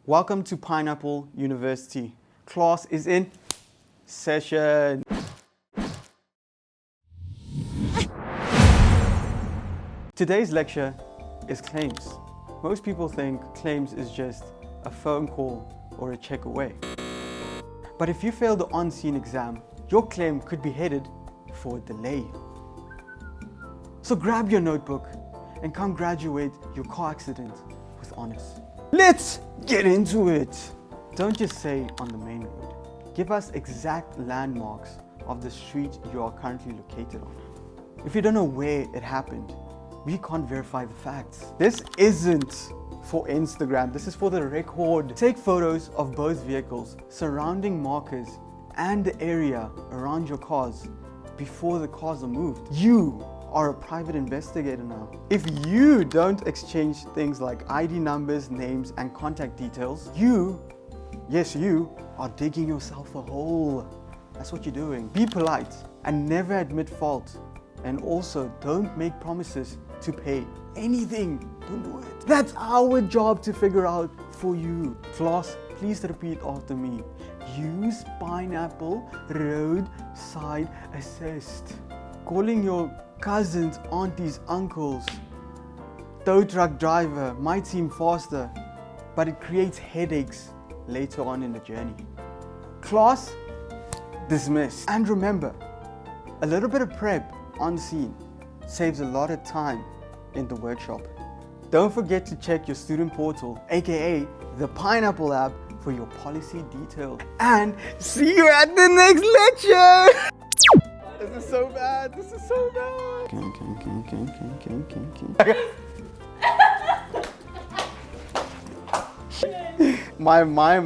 Welcome to Pineapple University. Class is in session. Today's lecture is claims. Most people think claims is just a phone call or a check away. But if you fail the on-scene exam, your claim could be headed for a delay. So grab your notebook and come graduate your car accident with honors. Let's get into it. Don't just say on the main road. Give us exact landmarks of the street you are currently located on. If you don't know where it happened, we can't verify the facts. This isn't for Instagram, this is for the record. Take photos of both vehicles, surrounding markers, and the area around your cars before the cars are moved. You are a private investigator now. If you don't exchange things like ID numbers, names, and contact details, you are digging yourself a hole. That's what you're doing. Be polite and never admit fault. And also, don't make promises to pay anything. Don't do it. That's our job to figure out for you. Class, please repeat after me. Use Pineapple Roadside Assist. Calling your cousins, aunties, uncles, tow truck driver might seem faster, but it creates headaches later on in the journey. Class dismissed. And remember, a little bit of prep on scene saves a lot of time in the workshop. Don't forget to check your student portal, aka the Pineapple app, for your policy detail. And see you at the next lecture! This is so bad. This is so bad.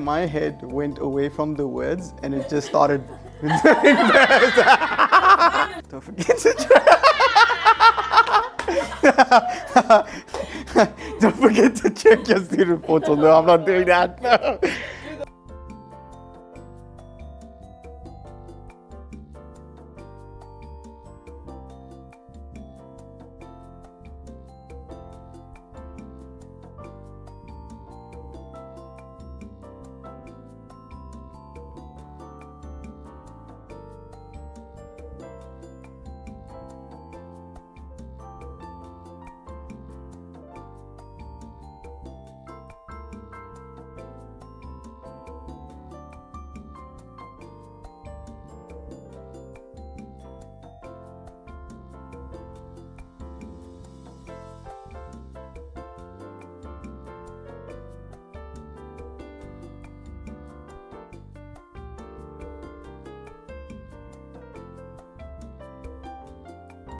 My head went away from the words and it just started doing this. Don't forget to Don't forget to check your student portal. No, I'm not doing that. No.